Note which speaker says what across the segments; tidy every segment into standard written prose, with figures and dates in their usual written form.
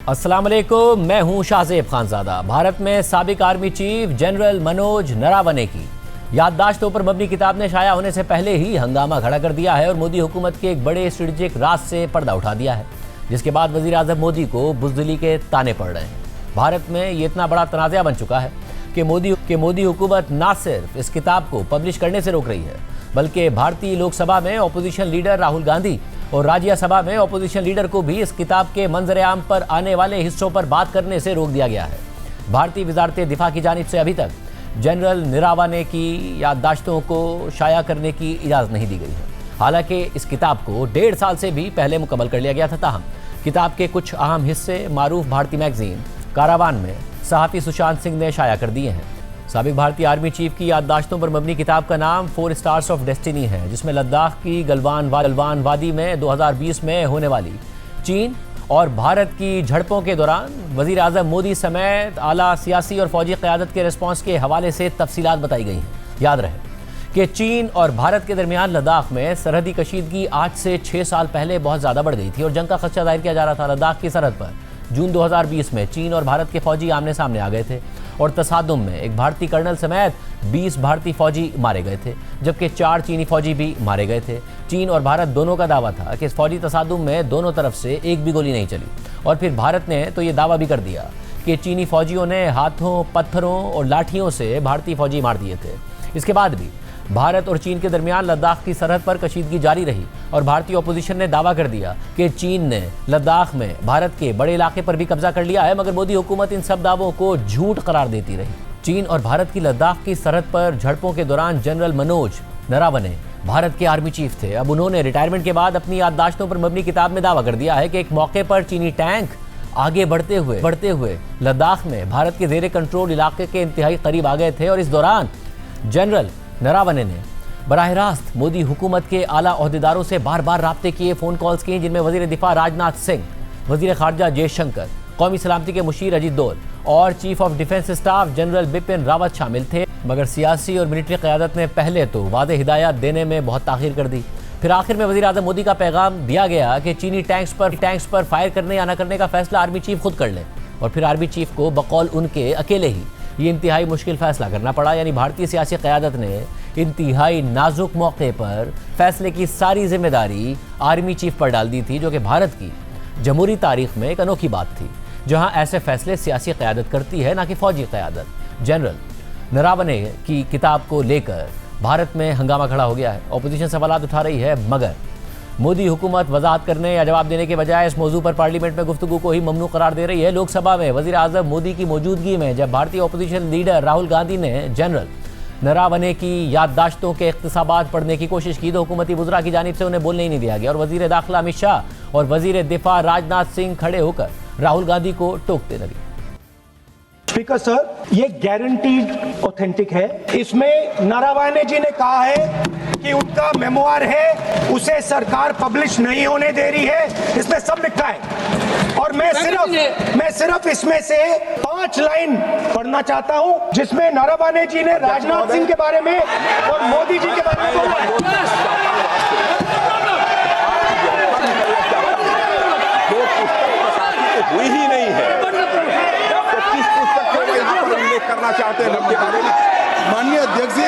Speaker 1: अस्सलाम वालेकुम, मैं हूं शाहजेब खानजादा। भारत में साबिक army chief general Manoj Naravane की याददाश्तों पर मबनी किताब ने शाया होने से पहले ही हंगामा खड़ा कर दिया है और मोदी हुकूमत के एक बड़े स्ट्रेटेजिक राज से पर्दा उठा दिया है, जिसके बाद वजीर आजम मोदी को बुज़दिली के ताने पड़ रहे हैं। भारत में ये इतना बड़ा तनाज़ा बन चुका है कि मोदी हुकूमत ना सिर्फ इस किताब को पब्लिश करने से रोक रही है, बल्कि भारतीय लोकसभा में अपोजिशन लीडर राहुल गांधी और राज्यसभा में अपोजिशन लीडर को भी इस किताब के मंजर आम पर आने वाले हिस्सों पर बात करने से रोक दिया गया है। भारतीय वजारत दिफा की जानिब से अभी तक जनरल नरावने की याददाश्तों को शाया करने की इजाज़त नहीं दी गई है। हालांकि इस किताब को 1.5 साल से भी पहले मुकम्मल कर लिया गया था, ताहम किताब के कुछ अहम हिस्से मारूफ भारतीय मैगजीन कारावान में सहाफ़ी सुशांत सिंह ने शाया कर दिए हैं। साबिक भारतीय आर्मी चीफ की याददाश्तों पर मबनी किताब का नाम 4 स्टार्स ऑफ डेस्टिनी है, जिसमें लद्दाख की गलवान वादी में 2020 में होने वाली चीन और भारत की झड़पों के दौरान वज़ीर आज़म मोदी समेत आला सियासी और फौजी क़यादत के रिस्पॉन्स के हवाले से तफसीलात बताई गई हैं। याद रहे कि चीन और भारत के दरमियान लद्दाख में सरहदी कशीदगी आज से 6 साल पहले बहुत ज़्यादा बढ़ गई थी और जंग का खदशा जाहिर किया जा रहा था। लद्दाख की सरहद पर जून 2020 में चीन और भारत के फौजी आमने सामने आ गए थे और तसादुम में एक भारतीय कर्नल समेत 20 भारतीय फौजी मारे गए थे, जबकि 4 चीनी फौजी भी मारे गए थे। चीन और भारत दोनों का दावा था कि इस फौजी तसादुम में दोनों तरफ से एक भी गोली नहीं चली और फिर भारत ने तो ये दावा भी कर दिया कि चीनी फौजियों ने हाथों, पत्थरों और लाठियों से भारतीय फौजी मार दिए थे। इसके बाद भी भारत और चीन के दरमियान लद्दाख की सरहद पर कशीदगी जारी रही और भारतीय अपोजिशन ने दावा कर दिया कि चीन ने लद्दाख में भारत के बड़े इलाके पर भी कब्जा कर लिया है, मगर मोदी हुकूमत इन सब दावों को झूठ करार देती रही। चीन और भारत की लद्दाख की सरहद पर झड़पों के दौरान जनरल मनोज नरावने भारत के आर्मी चीफ थे। अब उन्होंने रिटायरमेंट के बाद अपनी याददाश्तों पर मबनी किताब में दावा कर दिया है कि एक मौके पर चीनी टैंक आगे बढ़ते हुए लद्दाख में भारत के जेर कंट्रोल इलाके के इंतहाई करीब आ गए थे और इस दौरान जनरल नरावने ने बराह रास्त मोदी हुकूमत के आला ओहदेदारों से बार बार राब्ते किए, फ़ोन कॉल्स किए, जिनमें वज़ीर दिफा राजनाथ सिंह, वज़ीर ख़ारजा जयशंकर, कौमी सलामती के मुशीर अजीत डोल और chief of defence staff general Bipin Rawat शामिल थे। मगर सियासी और मिलिट्री क़यादत ने पहले तो वाज़ेह हिदायत देने में बहुत ताख़ीर कर दी। फिर आखिर में वज़ीर आज़म मोदी का पैगाम दिया गया कि चीनी टैंक्स पर फायर करने या न करने का फैसला आर्मी चीफ खुद कर ले और फिर आर्मी चीफ को बकौल उनके अकेले ही ये इंतहाई मुश्किल फैसला करना पड़ा। यानी भारतीय सियासी क़यादत ने इंतहाई नाजुक मौके पर फैसले की सारी जिम्मेदारी आर्मी चीफ पर डाल दी थी, जो कि भारत की जमहूरी तारीख में एक अनोखी बात थी, जहां ऐसे फैसले सियासी क़यादत करती है, ना कि फौजी क़यादत। जनरल नरावने की किताब को लेकर भारत में हंगामा खड़ा हो गया है। अपोजिशन सवालात उठा रही है, मगर मोदी हुकूमत वजाहत करने या जवाब देने के बजाय इस मौजू पर पार्लियामेंट में गुफ्तगू को ही ममनू करार दे रही है। लोकसभा में वज़ीर आज़म मोदी की मौजूदगी में जब भारतीय अपोजिशन लीडर राहुल गांधी ने जनरल नरावने की याददाश्तों के इख्तिसाबात पढ़ने की कोशिश की तो हुकूमती वज़रा की जानिब से उन्हें बोलने ही नहीं दिया गया और वज़ीर दाखिला अमित शाह और वज़ीर दिफा राजनाथ सिंह खड़े होकर राहुल गांधी को टोकते लगे।
Speaker 2: स्पीकर सर, ये गारंटीड ऑथेंटिक है। इसमें नरावने जी ने कहा है कि उनका मेमोआर है, उसे सरकार पब्लिश नहीं होने दे रही है, इसमें सब लिखा है। और मैं सिर्फ इसमें से 5 लाइन पढ़ना चाहता हूं, जिसमें नरावने जी ने राजनाथ सिंह के बारे में और मोदी जी के बारे में बोला है।
Speaker 3: हुई ही नहीं है तो किस पुस्तक को यहाँ पर उल्लेख करना चाहते हैं के बारे में?
Speaker 4: माननीय अध्यक्ष जी,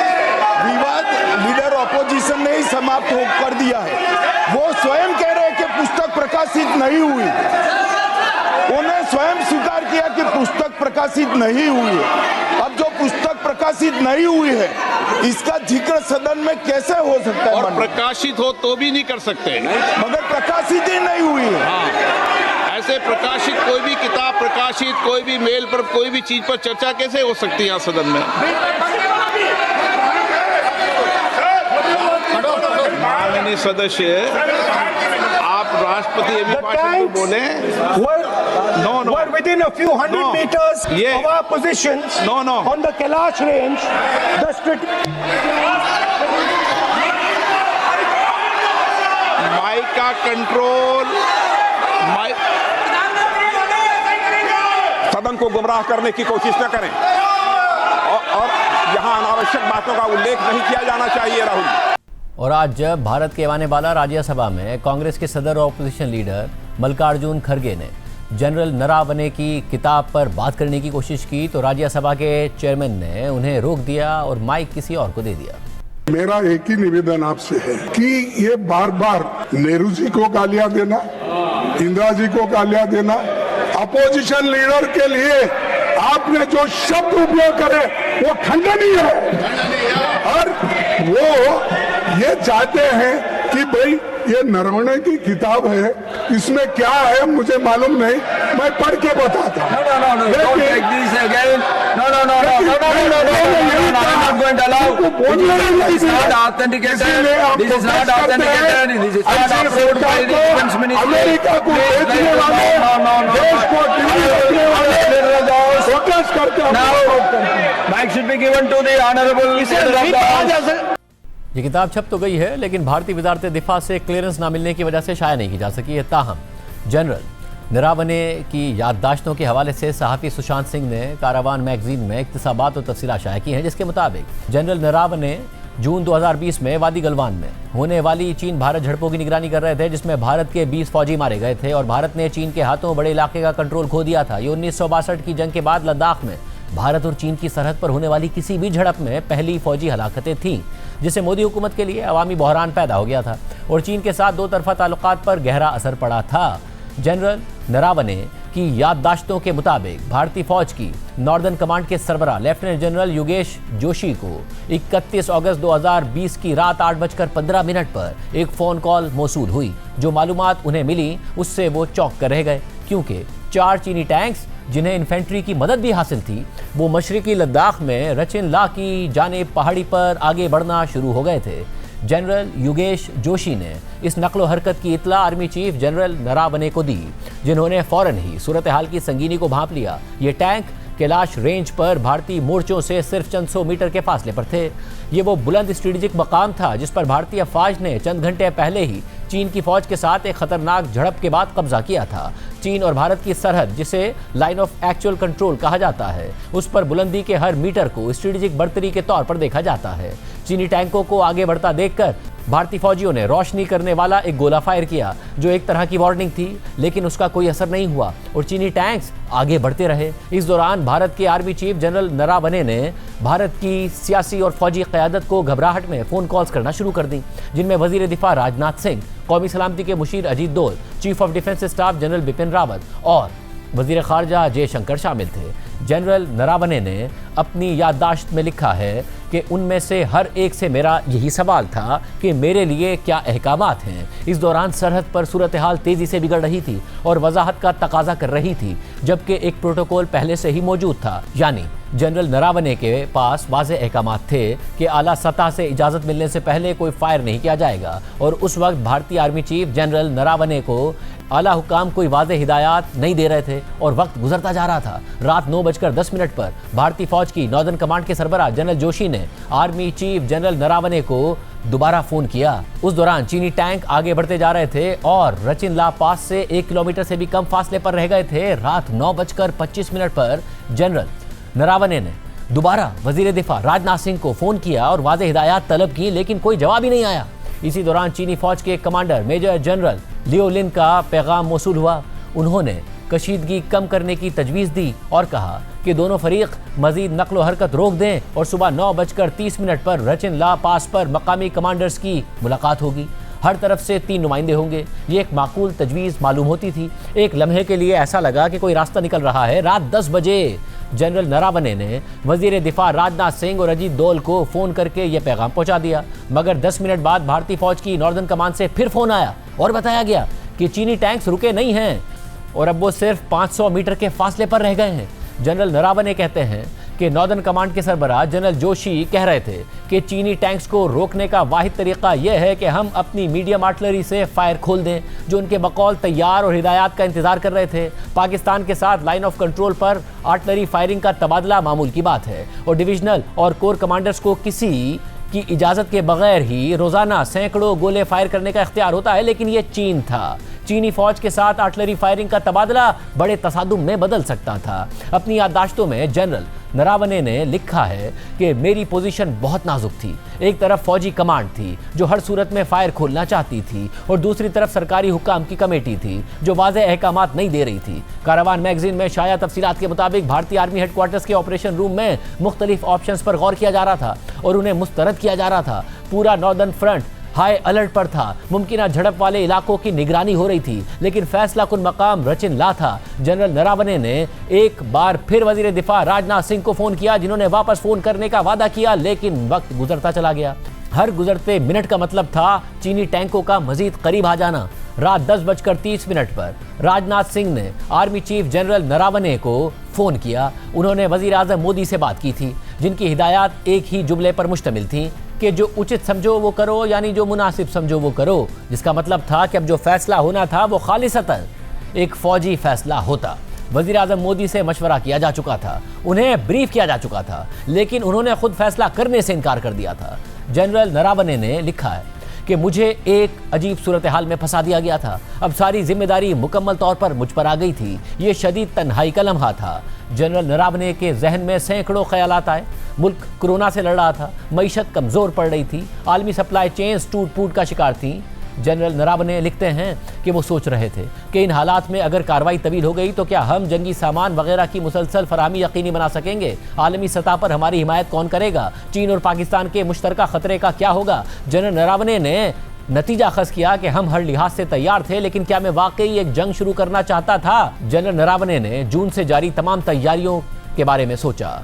Speaker 4: विवाद लीडर ऑपोजिशन ने ही समाप्त कर दिया है। वो स्वयं कह रहे हैं कि पुस्तक प्रकाशित नहीं हुई, उन्हें स्वयं स्वीकार किया कि पुस्तक प्रकाशित नहीं हुई है। अब जो पुस्तक प्रकाशित नहीं हुई है, इसका जिक्र सदन में कैसे हो सकता है?
Speaker 3: और प्रकाशित हो तो भी नहीं कर सकते,
Speaker 4: मगर प्रकाशित ही नहीं हुई है।
Speaker 3: हाँ, ऐसे प्रकाशित कोई भी किताब प्रकाशित, कोई भी मेल पर, कोई भी चीज पर चर्चा कैसे हो सकती है यहाँ सदन में? माननीय सदस्य, आप राष्ट्रपति अभिभाषण को बोले।
Speaker 2: No. We're within a few hundred meters of our positions on the Kailash range.
Speaker 3: Mic का कंट्रोल, सदन को गुमराह करने की कोशिश न करें और यहाँ अनावश्यक बातों का उल्लेख नहीं किया जाना चाहिए। राहुल,
Speaker 1: और आज जब भारत के ऐवान बाला राज्यसभा में कांग्रेस के सदर और अपोजिशन लीडर मल्लिकार्जुन खड़गे ने जनरल नरावने की किताब पर बात करने की कोशिश की तो राज्यसभा के चेयरमैन ने उन्हें रोक दिया और माइक किसी और को दे दिया।
Speaker 5: मेरा एक ही निवेदन आपसे है कि ये बार बार नेहरू जी को गालियां देना, इंदिरा जी को गालियां देना, अपोजिशन लीडर के लिए आपने जो शब्द उपयोग करे वो खंडनीय है। और वो ये चाहते हैं कि भाई ये नरवणे की किताब है, इसमें क्या है मुझे मालूम नहीं, मैं पढ़ के बताता हूँ। अमेरिका को बेचने वाले देश को प्रोटेस्ट करते हैं।
Speaker 1: ये किताब छप तो गई है लेकिन भारतीय वजारत दिफा से क्लियरेंस ना मिलने की वजह से शाया नहीं की जा सकी है। ताहम जनरल नरावने की याददाश्तों के हवाले से सहाफ़ी सुशांत सिंह ने कारावान मैगजीन में इक्तसाबात और तफसीलात शाया की हैं, जिसके मुताबिक जनरल नरावने जून 2020 में वादी गलवान में होने वाली चीन भारत झड़पों की निगरानी कर रहे थे, जिसमें भारत के 20 फौजी मारे गए थे और भारत ने चीन के हाथों बड़े इलाके का कंट्रोल खो दिया था। ये 1962 की जंग के बाद लद्दाख में भारत और चीन की सरहद पर होने वाली किसी भी झड़प में पहली फौजी हलाकतें थीं, जिससे मोदी हुकूमत के लिए अवामी बहरान पैदा हो गया था और चीन के साथ दो तरफा ताल्लुकात पर गहरा असर पड़ा था। जनरल नरावने की याददाश्तों के मुताबिक भारतीय फौज की नॉर्दर्न कमांड के सरबराह लेफ्टिनेंट जनरल योगेश जोशी को 31 अगस्त 2020 की रात 8:15 पर एक फ़ोन कॉल मौसूल हुई। जो मालूमात उन्हें मिली उससे वो चौंक कर रह गए, क्योंकि 4 चीनी टैंक्स जिन्हें इन्फेंट्री की मदद भी हासिल थी वो मशरकी लद्दाख में रचिन ला की जानिब पहाड़ी पर आगे बढ़ना शुरू हो गए थे। जनरल योगेश जोशी ने इस नकलो हरकत की इतला आर्मी चीफ जनरल नरावने को दी, जिन्होंने फौरन ही सूरत हाल की संगीनी को भांप लिया। ये टैंक कैलाश रेंज पर भारतीय मोर्चों से सिर्फ चंद 100 मीटर के फासले पर थे। ये वो बुलंद स्ट्रेटेजिक मकाम था जिस पर भारतीय फौज ने चंद घंटे पहले ही चीन की फौज के साथ एक खतरनाक झड़प के बाद कब्जा किया था। चीन और भारत की सरहद, जिसे लाइन ऑफ एक्चुअल कंट्रोल कहा जाता है, उस पर बुलंदी के हर मीटर को स्ट्रेटेजिक बर्तरी के तौर पर देखा जाता है। चीनी टैंकों को आगे बढ़ता देखकर भारतीय फौजियों ने रोशनी करने वाला एक गोला फायर किया, जो एक तरह की वार्निंग थी, लेकिन उसका कोई असर नहीं हुआ और चीनी टैंक्स आगे बढ़ते रहे। इस दौरान भारत के आर्मी चीफ जनरल नरावने ने भारत की सियासी और फौजी क़यादत को घबराहट में फ़ोन कॉल्स करना शुरू कर दी, जिनमें वजीर दिफा राजनाथ सिंह, कौमी सलामती के मुशीर अजीत डोल, chief of defence staff general Bipin Rawat और वजीर खारजा जयशंकर शामिल थे। जनरल नरावने ने अपनी याददाश्त में लिखा है कि उनमें से हर एक से मेरा यही सवाल था कि मेरे लिए क्या अहकामात हैं। इस दौरान सरहद पर सूरत हाल तेज़ी से बिगड़ रही थी और वजाहत का तकाजा कर रही थी, जबकि एक प्रोटोकॉल पहले से ही मौजूद था। यानी जनरल नरावने के पास वाज़े अहकामात थे कि आला सतह से इजाज़त मिलने से पहले कोई फायर नहीं किया जाएगा और उस वक्त भारतीय आर्मी चीफ जनरल नरावने को आला हुकाम कोई वाज़े हिदायत नहीं दे रहे थे और वक्त गुजरता जा रहा था। रात 9:10 पर भारतीय फौज की नॉर्दर्न कमांड के सरबराह जनरल जोशी ने आर्मी चीफ जनरल नरावने को दोबारा फोन किया। उस दौरान चीनी टैंक आगे बढ़ते जा रहे थे और रचिन ला पास से 1 किलोमीटर से भी कम फासले पर रह गए थे। रात 9:25 पर जनरल नरावने ने दोबारा वजीर दिफा राजनाथ सिंह को फोन किया और वाज़े हिदायत तलब की, लेकिन कोई जवाब ही नहीं आया। इसी दौरान चीनी फौज के कमांडर मेजर जनरल लियो लिन का पैगाम मौसूल हुआ। उन्होंने कशीदगी कम करने की तजवीज़ दी और कहा कि दोनों फरीक मजीद नकलो हरकत रोक दें और सुबह 9:30 पर रचिन ला पास पर मकामी कमांडर्स की मुलाकात होगी। हर तरफ से 3 नुमाइंदे होंगे। ये एक माकूल तजवीज़ मालूम होती थी। एक लम्हे के लिए ऐसा लगा कि कोई रास्ता निकल रहा है। रात 10 बजे जनरल नरावने ने वजीर दिफा राजनाथ सिंह और अजीत डोल को फ़ोन करके यह पैगाम पहुंचा दिया, मगर 10 मिनट बाद भारतीय फौज की नॉर्दर्न कमान से फिर फ़ोन आया और बताया गया कि चीनी टैंक्स रुके नहीं हैं और अब वो सिर्फ 500 मीटर के फासले पर रह गए हैं। जनरल नरावने कहते हैं कि नॉर्दर्न कमांड के सरबराह जनरल जोशी कह रहे थे कि चीनी टैंक्स को रोकने का वाहिद तरीका यह है कि हम अपनी मीडियम आर्टिलरी से फायर खोल दें, जो उनके बकौल तैयार और हिदायत का इंतजार कर रहे थे। पाकिस्तान के साथ लाइन ऑफ कंट्रोल पर आर्टिलरी फायरिंग का तबादला मामूल की बात है और डिविजनल और कोर कमांडर्स को किसी की इजाज़त के बगैर ही रोज़ाना सैकड़ों गोले फायर करने का इख्तियार होता है, लेकिन ये चीन था। चीनी फौज के साथ आर्टिलरी फायरिंग का तबादला बड़े तसादुम में बदल सकता था। अपनी याददाश्तों में जनरल नरावने ने लिखा है कि मेरी पोजीशन बहुत नाजुक थी। एक तरफ फौजी कमांड थी जो हर सूरत में फायर खोलना चाहती थी और दूसरी तरफ सरकारी हुक्काम की कमेटी थी जो वाज़ेह अहकामात नहीं दे रही थी। कारावान मैगजीन में शाया तफसीलात के मुताबिक भारतीय आर्मी हेडक्वार्टर्स के ऑपरेशन रूम में मुख्तलिफ ऑप्शंस पर गौर किया जा रहा था और उन्हें मुस्तरद किया जा रहा था। पूरा नॉर्दर्न फ्रंट हाई अलर्ट पर था। मुमकिन झड़प वाले इलाकों की निगरानी हो रही थी, लेकिन फैसला कुन मकाम रचिन ला था। जनरल नरावने ने एक बार फिर वजीर दिफा राजनाथ सिंह को फोन किया, जिन्होंने वापस फोन करने का वादा किया, लेकिन वक्त गुजरता चला गया। हर गुजरते मिनट का मतलब था चीनी टैंकों का मजीद करीब आ जाना। रात 10:30 पर राजनाथ सिंह ने आर्मी चीफ जनरल नरावने को फोन किया। उन्होंने वजीर आजम मोदी से बात की थी, जिनकी हिदायत एक ही जुमले पर मुश्तमिल थी कि जो उचित समझो वो करो, यानी जो मुनासिब समझो वो करो, जिसका मतलब था कि अब जो फैसला होना था वो खालिसतन एक फौजी फैसला होता। वजीर आजम मोदी से मशवरा किया जा चुका था, उन्हें ब्रीफ किया जा चुका था, लेकिन उन्होंने खुद फैसला करने से इनकार कर दिया था। जनरल नरावने ने लिखा है कि मुझे एक अजीब सूरत हाल में फंसा दिया गया था। अब सारी जिम्मेदारी मुकम्मल तौर पर मुझ पर आ गई थी। ये शदीद तन्हाई का लम्हा था। जनरल नरावने के जहन में सैकड़ों ख्यालात आए। मुल्क कोरोना से लड़ रहा था, मईशत कमज़ोर पड़ रही थी, आलमी सप्लाई चेन्स टूट फूट का शिकार थी। जनरल नरावने लिखते हैं कि वो सोच रहे थे कि इन हालात में अगर कार्रवाई तवील हो गई तो क्या हम जंगी सामान वगैरह की मुसलसल फराहमी यकीनी बना सकेंगे? आलमी सतह पर हमारी हिमायत कौन करेगा? चीन और पाकिस्तान के मुश्तरका खतरे का क्या होगा? जनरल नरावने ने नतीजा खस किया कि हम हर लिहाज से तैयार थे, लेकिन क्या मैं वाकई एक जंग शुरू करना चाहता था? जनरल नरावने ने जून से जारी तमाम तैयारियों के बारे में सोचा।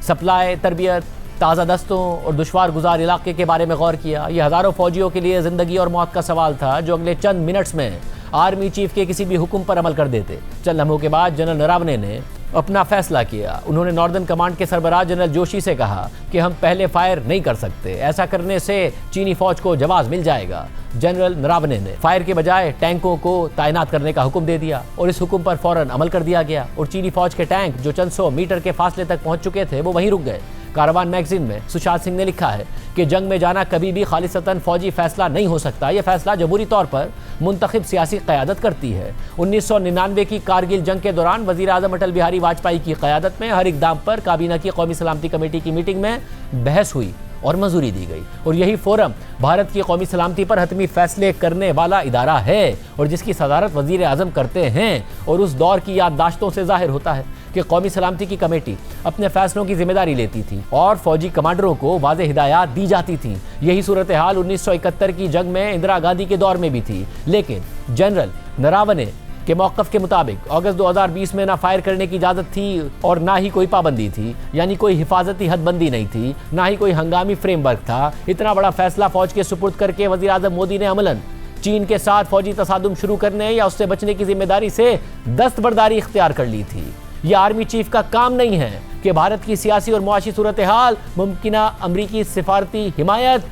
Speaker 1: सप्लाई, तरबियत, ताज़ा दस्तों और दुश्वार गुजार इलाके के बारे में गौर किया। यह हज़ारों फौजियों के लिए ज़िंदगी और मौत का सवाल था, जो अगले चंद मिनट्स में आर्मी चीफ के किसी भी हुक्म पर अमल कर देते। चंद लम्हों के बाद जनरल नरावने ने अपना फैसला किया। उन्होंने नॉर्दर्न कमांड के सरबराह जनरल जोशी से कहा कि हम पहले फायर नहीं कर सकते, ऐसा करने से चीनी फौज को जवाब मिल जाएगा। जनरल नरावने ने फायर के बजाय टैंकों को तैनात करने का हुक्म दे दिया और इस हुक्म पर फौरन अमल कर दिया गया और चीनी फौज के टैंक जो चंद 100 मीटर के फासले तक पहुंच चुके थे वो वहीं रुक गए। कारावान मैगजीन में सुशांत सिंह ने लिखा है कि जंग में जाना कभी भी खालिसतन फौजी फैसला नहीं हो सकता। यह फैसला जबूरी तौर पर मुंतखब सियासी क़यादत करती है। 1999 की कारगिल जंग के दौरान वज़ीर आज़म अटल बिहारी वाजपेयी की क़यादत में हर इक़दाम पर काबीना की कौमी सलामती कमेटी की मीटिंग में बहस हुई और मंजूरी दी गई और यही फोरम भारत की कौमी सलामती पर हतमी फैसले करने वाला इदारा है और जिसकी सदारत वज़ीर आज़म करते हैं। और उस दौर की याददाश्तों से जाहिर होता है कि कौमी सलामती की कमेटी अपने फैसलों की जिम्मेदारी लेती थी और फौजी कमांडरों को वाज़ेह हिदायत दी जाती थी। यही सूरत हाल 1971 की जंग में इंदिरा गांधी के दौर में भी थी, लेकिन जनरल नरावने के मौक़िफ़ के मुताबिक अगस्त 2020 में ना फायर करने की इजाज़त थी और ना ही कोई पाबंदी थी, यानी कोई हिफाजती हदबंदी नहीं थी, ना ही कोई हंगामी फ्रेमवर्क था। इतना बड़ा फैसला फौज के सुपुर्द करके वज़ीर आज़म मोदी ने अमलन चीन के साथ फौजी तसादुम शुरू करने या उससे बचने की जिम्मेदारी से दस्तबरदारी इख्तियार कर ली थी। यह आर्मी चीफ का काम नहीं है कि भारत की सियासी और मुआशी सूरत हाल, मुमकिना अमरीकी सिफारती हिमायत,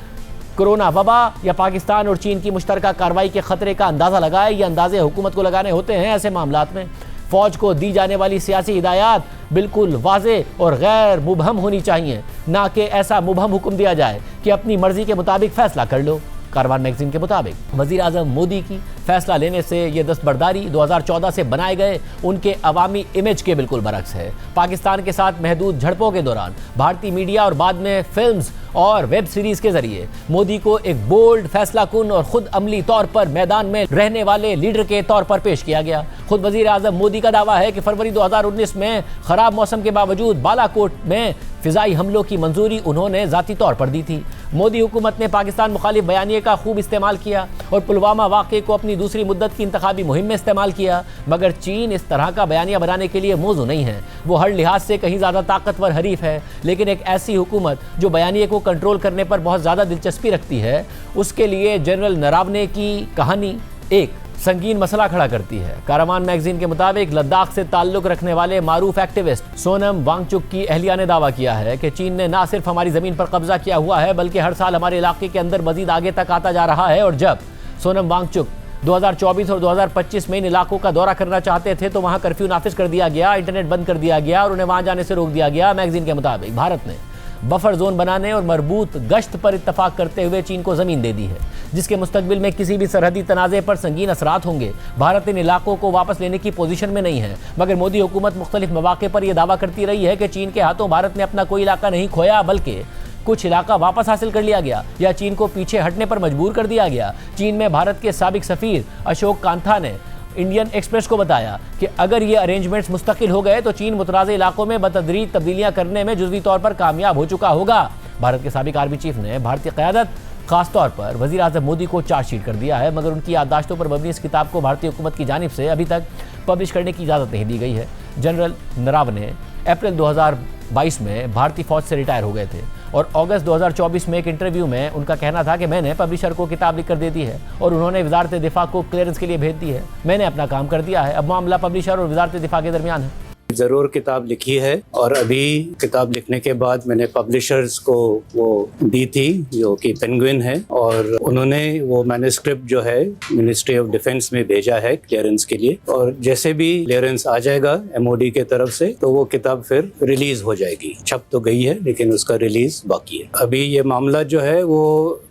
Speaker 1: कोरोना वबा या पाकिस्तान और चीन की मुश्तरका कार्रवाई के खतरे का अंदाज़ा लगाए। ये अंदाजे हुकूमत को लगाने होते हैं। ऐसे मामलात में फ़ौज को दी जाने वाली सियासी हिदायत बिल्कुल वाज़े और गैर मुबहम होनी चाहिए, ना कि ऐसा मुबहम हुक्म दिया जाए कि अपनी मर्जी के मुताबिक फ़ैसला कर लो। कारावान मैगजीन के मुताबिक वज़ीर आज़म मोदी की फैसला लेने से ये दस्तबरदारी 2014 से बनाए गए उनके अवामी इमेज के बिल्कुल बरक्स है। पाकिस्तान के साथ महदूद झड़पों के दौरान भारतीय मीडिया और बाद में फिल्म्स और वेब सीरीज के जरिए मोदी को एक बोल्ड, फैसला कुन और खुद अमली तौर पर मैदान में रहने वाले लीडर के तौर पर पेश किया गया। खुद वज़ीर आज़म मोदी का दावा है कि फरवरी 2019 में खराब मौसम के बावजूद बालाकोट में फिजाई हमलों की मंजूरी उन्होंने ज़ाती तौर पर दी थी। मोदी हुकूमत ने पाकिस्तान मुखालिफ बयानिए का खूब इस्तेमाल किया और पुलवामा वाक़े को अपनी दूसरी मुद्दत की इंतखाबी मुहिम में इस्तेमाल किया, मगर चीन इस तरह का बयानिया बनाने के लिए मौजू नहीं है। वो हर लिहाज से कहीं ज़्यादा ताकतवर हरीफ है, लेकिन एक ऐसी हुकूमत जो बयानिए को कंट्रोल करने पर बहुत ज़्यादा दिलचस्पी रखती है, उसके लिए जनरल नरावने की कहानी एक संगीन मसला खड़ा करती है। कारावान मैगजीन के मुताबिक लद्दाख से ताल्लुक रखने वाले मारूफ एक्टिविस्ट सोनम वांगचुक की अहलिया ने दावा किया है कि चीन ने न सिर्फ हमारी ज़मीन पर कब्जा किया हुआ है, बल्कि हर साल हमारे इलाके के अंदर मजीद आगे तक आता जा रहा है। और जब सोनम वांगचुक 2024 और 2025 में इन इलाकों का दौरा करना चाहते थे तो वहाँ कर्फ्यू नाफिज कर दिया गया, इंटरनेट बंद कर दिया गया और उन्हें वहाँ जाने से रोक दिया गया। मैगजीन के मुताबिक भारत ने बफर जोन बनाने और मरबूत गश्त पर इत्तफाक करते हुए चीन को जमीन दे दी है, जिसके मुस्तकबिल में किसी भी सरहदी तनाज़े पर संगीन असरात होंगे। भारत इन इलाकों को वापस लेने की पोजीशन में नहीं है, मगर मोदी हुकूमत मुख्तलिफ मौके पर यह दावा करती रही है कि चीन के हाथों भारत ने अपना कोई इलाका नहीं खोया, बल्कि कुछ इलाका वापस हासिल कर लिया गया या चीन को पीछे हटने पर मजबूर कर दिया गया। चीन में भारत के साबिक सफीर अशोक कांथा ने इंडियन एक्सप्रेस को बताया कि अगर ये अरेंजमेंट्स मुस्तकिल हो गए तो चीन मुतराज़ इलाकों में बतदरीज तब्दीलियां करने में जुज़वी तौर पर कामयाब हो चुका होगा। भारत के साबिक आर्मी चीफ ने भारतीय क़यादत खासतौर पर वज़ीर आज़म मोदी को चार्जशीट कर दिया है, मगर उनकी याददाश्तों पर मबनी इस किताब को भारतीय हुकूमत की जानिब से अभी तक पब्लिश करने की इजाज़त नहीं दी गई है। जनरल नरावने अप्रैल 2022 में भारतीय फौज से रिटायर हो गए थे और अगस्त 2024 में एक इंटरव्यू में उनका कहना था कि मैंने पब्लिशर को किताब लिख कर दे दी है और उन्होंने वजारत दिफा को क्लियरेंस के लिए भेज दी है। मैंने अपना काम कर दिया है, अब मामला पब्लिशर और वजारत दिफा के दरमियान है।
Speaker 6: ज़रूर किताब लिखी है और अभी किताब लिखने के बाद मैंने पब्लिशर्स को वो दी थी जो कि पेंगुइन है, और उन्होंने वो मैन्युस्क्रिप्ट जो है मिनिस्ट्री ऑफ डिफेंस में भेजा है क्लियरेंस के लिए, और जैसे भी क्लियरेंस आ जाएगा MOD के तरफ से तो वो किताब फिर रिलीज हो जाएगी। छप तो गई है लेकिन उसका रिलीज बाकी है। अभी ये मामला जो है वो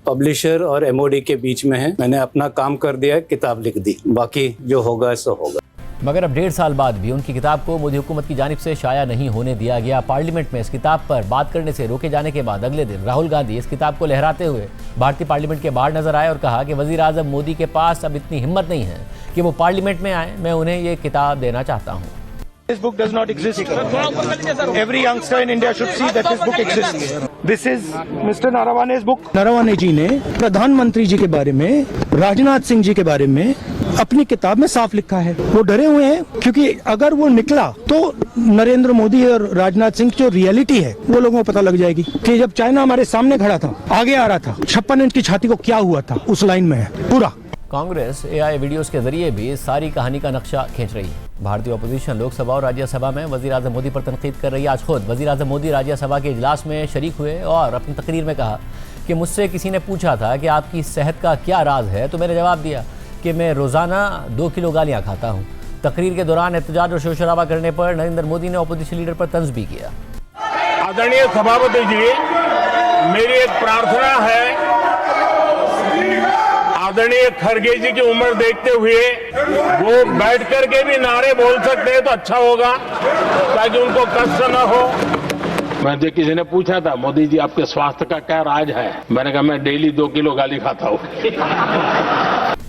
Speaker 6: पब्लिशर और MOD के बीच में है। मैंने अपना काम कर दिया, किताब लिख दी, बाकी जो होगा सो होगा।
Speaker 1: मगर अब 1.5 साल बाद भी उनकी किताब को मोदी हुकूमत की जानिब से शाया नहीं होने दिया गया। पार्लियामेंट में इस किताब पर बात करने से रोके जाने के बाद अगले दिन राहुल गांधी इस किताब को लहराते हुए भारतीय पार्लियामेंट के बाहर नजर आए और कहा कि वज़ीर आज़म मोदी के पास अब इतनी हिम्मत नहीं है कि वो पार्लियामेंट में आए, मैं उन्हें ये किताब देना चाहता हूँ।
Speaker 2: This book does not exist. Every youngster in India should see that this book exists. This is Mr. Narawane's book. Naravane जी ने प्रधानमंत्री जी के बारे में, राजनाथ सिंह जी के बारे में अपनी किताब में साफ लिखा है। वो डरे हुए हैं क्योंकि अगर वो निकला तो नरेंद्र मोदी और राजनाथ सिंह जो रियलिटी है वो लोगों को पता लग जाएगी कि जब चाइना हमारे सामने खड़ा था, आगे आ रहा था, 56 इंच की छाती को क्या हुआ था, उस लाइन में है पूरा।
Speaker 1: कांग्रेस AI वीडियोस के जरिए भी सारी कहानी का नक्शा खींच रही है। भारतीय अपोजिशन लोकसभा और राज्यसभा में वज़ीर आज़म मोदी पर तनकीद कर रही है। आज खुद वज़ीर आज़म मोदी राज्यसभा के इजलास में शरीक हुए और अपनी तकरीर में कहा कि मुझसे किसी ने पूछा था कि आपकी सेहत का क्या राज है, तो मैंने जवाब दिया कि मैं रोज़ाना 2 किलो गालियाँ खाता हूँ। तकरीर के दौरान एहतजाज और शोर शराबा करने पर नरेंद्र मोदी ने अपोजिशन लीडर पर तंज भी किया।
Speaker 7: आदरणीय सभापति जी, मेरी एक प्रार्थना है, आदरणीय खड़गे जी की उम्र देखते हुए वो बैठ करके भी नारे बोल सकते हैं तो अच्छा होगा ताकि उनको कष्ट न हो। मुझे किसी ने पूछा था, मोदी जी आपके स्वास्थ्य का क्या राज है? मैंने कहा मैं डेली 2 किलो गाली खाता हूँ।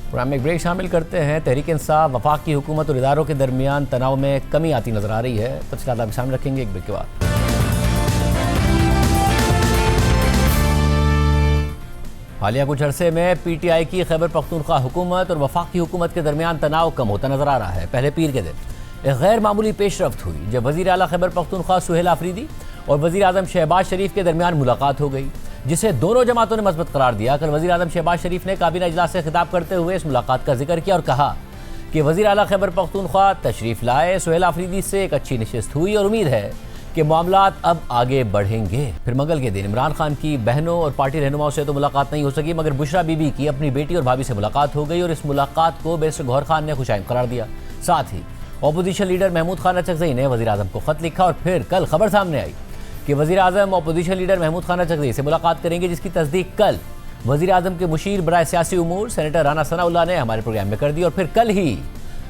Speaker 1: प्रोग्राम में एक ब्रेक शामिल करते हैं। तहरीक इंसाफ, वफाक की हुकूमत और इदारों के दरमियान तनाव में कमी आती नजर आ रही है। तफसीलात आप सामने रखेंगे एक ब्रेक के बाद। हालिया कुछ अरसे में PTI की खैबर पख्तूनख्वा हुकूमत और वफाक की हुकूमत के दरमियान तनाव कम होता नजर आ रहा है। पहले पीर के दिन एक गैर मामूली पेशरफ्त हुई जब वज़ीर आला खैबर पख्तूनख्वा सुहेल आफरीदी और वज़ीर आज़म शहबाज शरीफ के दरमियान मुलाकात हो गई, जिसे दोनों जमातों ने मस्बत करार दिया। कल वज़ीर आज़म शहबाज शरीफ ने काबीना इजलास से खिताब करते हुए इस मुलाकात का जिक्र किया और कहा कि वज़ीर आला खैबर पख्तूनख्वा तशरीफ़ लाए, सुहेल आफरीदी से एक अच्छी नशिस्त हुई और उम्मीद है कि मामलात अब आगे बढ़ेंगे। फिर मंगल के दिन इमरान खान की बहनों और पार्टी रहनुमाओं से तो मुलाकात नहीं हो सकी, मगर बुशरा बीबी की अपनी बेटी और भाभी से मुलाकात हो गई और इस मुलाकात को बैरिस्टर गौहर खान ने खुशाइंद करार दिया। साथ ही अपोजिशन लीडर महमूद खान अचकज़ई ने वज़ीर आज़म को खत लिखा और फिर कल खबर सामने आई कि वज़ीर आज़म अपोजिशन लीडर महमूद खान अचकज़ई से मुलाकात करेंगे, जिसकी तस्दीक कल वज़ीर आज़म के मुशीर बराए सियासी उमूर सेनेटर राना सनाउल्लाह ने हमारे प्रोग्राम में कर दी। और फिर कल ही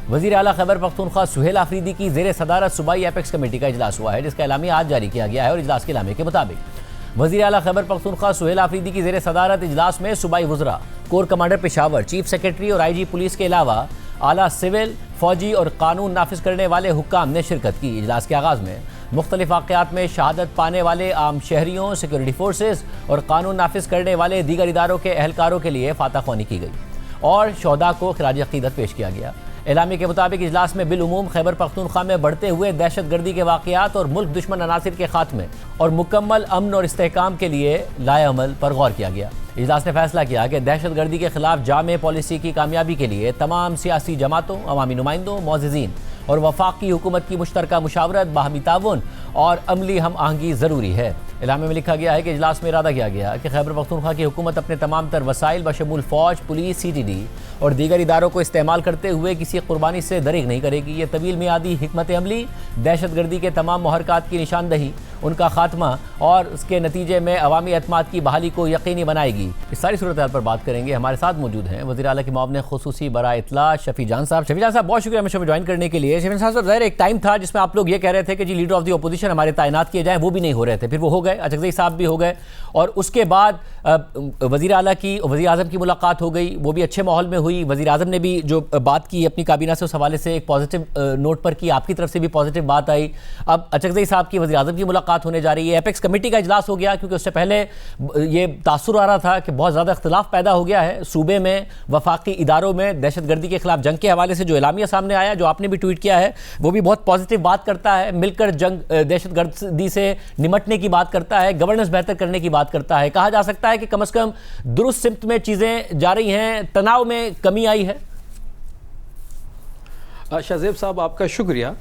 Speaker 1: वज़ीर आला खैबर पख्तूनख्वा सुहेल आफरीदी की ज़ेर सदारत सूबाई एपेक्स कमेटी का इजलास हुआ है, जिसका एलामिया आज जारी किया गया है। और इजलास के एलामिया के मुताबिक वज़ीर आला खैबर पख्तूनख्वा सुहेल आफरीदी की ज़ेर सदारत इजलास में सूबाई वज़रा, core commander Peshawar, chief secretary और IG पुलिस के अलावा आला सिविल, फौजी और कानून नाफिज करने वाले हुक्काम ने शिरकत की। इजलास के आगाज़ में मुख्तलिफ वाक़यात में शहादत पाने वाले आम शहरियों, सिक्योरिटी फोर्सेज और कानून नाफिज करने वाले दीगर इदारों के अहलकारों के लिए फातह ख्वानी की गई और शोहदा को खिराज अक़ीदत पेश किया गया। एलामी के मुताबिक इजलास में बिलउमूम खैबर पख्तूनख्वा में बढ़ते हुए दहशतगर्दी के वाक़यात और मुल्क दुश्मन अनासिर के खात्मे और मुकम्मल अमन और इस्तेहकाम के लिए लाए अमल पर गौर किया गया। इजलास ने फैसला किया कि दहशतगर्दी के खिलाफ जामे पॉलिसी की कामयाबी के लिए तमाम सियासी जमातों, अवामी नुमाइंदों, मोअज़्ज़िज़ीन और वफाक की हुकूमत की मुश्तरका मुशावरत, बाहमी ताउन और अमली हम आहंगी ज़रूरी है। इलामे में लिखा गया है कि इजलास में इरादा किया गया कि खैबर पख्तूनख्वा की हुकूमत अपने तमाम तर वसाइल बशमूल फ़ौज, पुलिस, CTD और दीगर इदारों को इस्तेमाल करते हुए किसी कुर्बानी से दरीग नहीं करेगी। ये तवील मियादी हिकमत अमली दहशतगर्दी के तमाम मुहरकात की निशानदही उनका खात्मा और उसके नतीजे में अवामी एतमाद की बहाली को यकीनी बनाएगी। इस सारी सूरत हाल पर बात करेंगे। हमारे साथ मौजूद हैं वज़ीर आला के मुआविन खुसूसी बराए इत्तला शफी जान साहब। शफी जान साहब, बहुत शुक्रिया हमें शो में ज्वाइन करने के लिए। शफी साहब, ज़ाहिर एक टाइम था जिसमें आप लोग ये कह रहे थे कि जी लीडर ऑफ द अपोजिशन हमारे तैनात किए जाएँ, वो भी नहीं हो रहे थे, फिर वो हो गए, अचकज़ई साहब भी हो गए, और उसके बाद वज़ीर आला की वज़ीर आज़म की मुलाकात हो गई, वो भी अच्छे माहौल में हुई। वज़ीर आज़म ने भी जो बात की अपनी काबीना से, उस हवाले से एक पॉजिटिव नोट पर की, आपकी तरफ से भी पॉजिटिव बात आई। अब अचकज़ई साहब की वज़ीर आज़म की मुलाकात होने जा रही है। एपेक्स कमेटी का इजलास हो गया, क्योंकि उससे पहले ये तासुर आ रहा था कि बहुत ज़्यादा इख्तिलाफ पैदा हो गया है सूबे में, वफाकी इदारों में दहशतगर्दी के खिलाफ जंग के हवाले से जो एलामिया सामने आया, जो आपने भी ट्वीट किया है, वो भी बहुत पॉजिटिव बात करता है, मिलकर जंग दहशतगर्दी से निमटने की बात करता है, गवर्नेंस बेहतर करने की बात करता है। कहा जा सकता है कि कम से कम दुरुस्त सिमत में चीज़ें जा रही हैं, तनाव में कमी आई है।
Speaker 8: शाहजेब साहब, आपका शुक्रिया।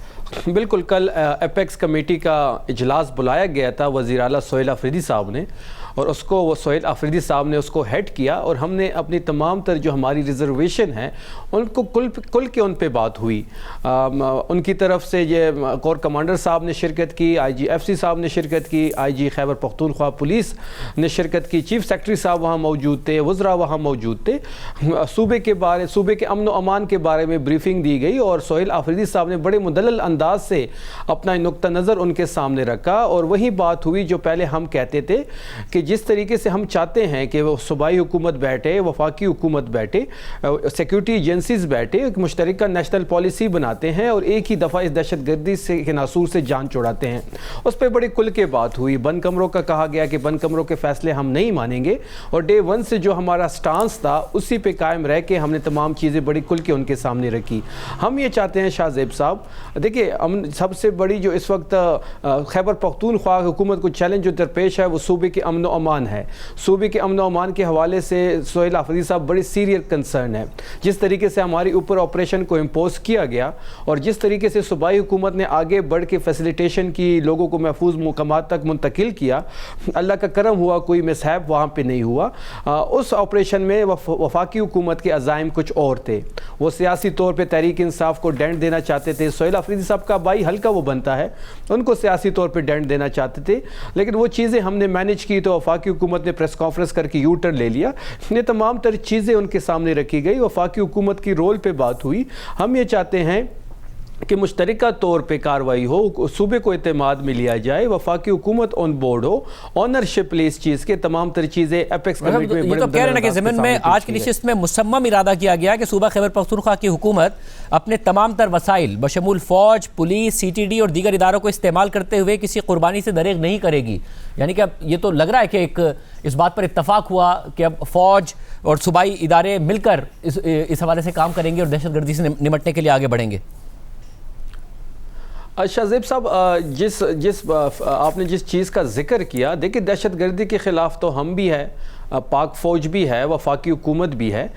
Speaker 8: बिल्कुल, कल एपेक्स कमेटी का इजलास बुलाया गया था वज़ीर आला सोहेल अफरीदी साहब ने, और उसको वो सोहेल अफरीदी साहब ने उसको हेड किया, और हमने अपनी तमाम तर जो हमारी रिजर्वेशन है उनको कुल के उन पे बात हुई। उनकी तरफ से ये कोर कमांडर साहब ने शिरकत की, IGFC साहब ने शिरकत की, IG खैबर पख्तूनख्वा पुलिस ने शिरकत की, चीफ सेक्रेटरी साहब वहाँ मौजूद थे, वज़रा वहाँ मौजूद थे। सूबे के अमन व अमान के बारे में ब्रीफिंग दी गई, और सोहेल अफरीदी साहब ने बड़े मुदल्लल अंदाज से अपना नुक्ता नज़र उनके सामने रखा, और वही बात हुई जो पहले हम कहते थे कि जिस तरीके से हम चाहते हैं कि वो सूबाई हुकूमत बैठे, वफाकी हुकूमत बैठे, सिक्योरिटी एजेंसीज बैठे, एक मुश्तरका नेशनल पॉलिसी बनाते हैं और एक ही दफ़ा इस दहशतगर्दी से के नासूर से जान छुड़ाते हैं। उस पर बड़ी खुल के बात हुई। बंद कमरों का कहा गया कि बंद कमरों के फैसले हम नहीं मानेंगे, और डे 1 से जो हमारा स्टांस था उसी पे कायम रह के हमने तमाम चीज़ें बड़ी खुल के उनके सामने रखी। हम ये चाहते हैं शाहजेब साहब, देखिए सबसे बड़ी जो इस वक्त खैबर पख्तूनख्वा हुकूमत को चैलेंज जो दरपेश है वो सूबे के अमन व अमान है। सूबे के अमन व अमान के हवाले से सोहेल अफरीदी साहब बड़ी सीरियस कंसर्न है। जिस तरीके से हमारे ऊपर ऑपरेशन को इम्पोज किया गया, और जिस तरीके से सूबाई हुकूमत ने आगे बढ़ के फैसिलिटेशन की, लोगों को महफूज मुकामात तक मुंतकिल किया, अल्लाह का करम हुआ, कोई मिसहैप वहाँ पर नहीं हुआ। उस ऑपरेशन में वफाकी हुकूमत के अज़ाइम कुछ और थे। वो सियासी तौर पर तहरीक इंसाफ को डेंट देना चाहते थे। सोहेल अफरीदी साहब का भाई हल्का वो बनता है, उनको सियासी तौर पर डेंट देना चाहते थे, लेकिन वो चीज़ें हमने मैनेज की, तो वफाकी हुकूमत ने प्रेस कॉन्फ्रेंस करके यू टर्न ले लिया। ये तमाम तर चीज़ें उनके सामने रखी गई। वफाकी हुकूमत की रोल पे बात हुई। हम ये चाहते हैं कि मुश्तरका तौर पे कार्रवाई हो, सूबे को एतमाद में लिया जाए, वफाकी हुकूमत ऑन बोर्ड हो, ऑनरशिप ले इस चीज़ के, तमाम तर चीज़ें एपेक्स कमेटी में
Speaker 1: ये तो कह रहे हैं कि ज़मीन में आज की नशिस्त में मुसम्मम इरादा किया गया कि सूबा खैबर पख्तूनख्वा की हुकूमत अपने तमाम तर वसाइल बशमूल फ़ौज, पुलिस, CTD और दीगर इदारों को इस्तेमाल करते हुए किसी कुर्बानी से दरेग नहीं करेगी। यानी कि अब ये तो लग रहा है कि एक इस बात पर इत्तफाक हुआ कि अब फ़ौज और सूबाई इदारे मिलकर इस हवाले से काम करेंगे और दहशतगर्दी से निमटने के लिए आगे बढ़ेंगे।
Speaker 8: शाहजेब साहब, आपने जिस चीज़ का जिक्र किया, देखिए दहशतगर्दी के ख़िलाफ़ तो हम भी है, पाक फ़ौज भी है, वफाकी हुकूमत भी है,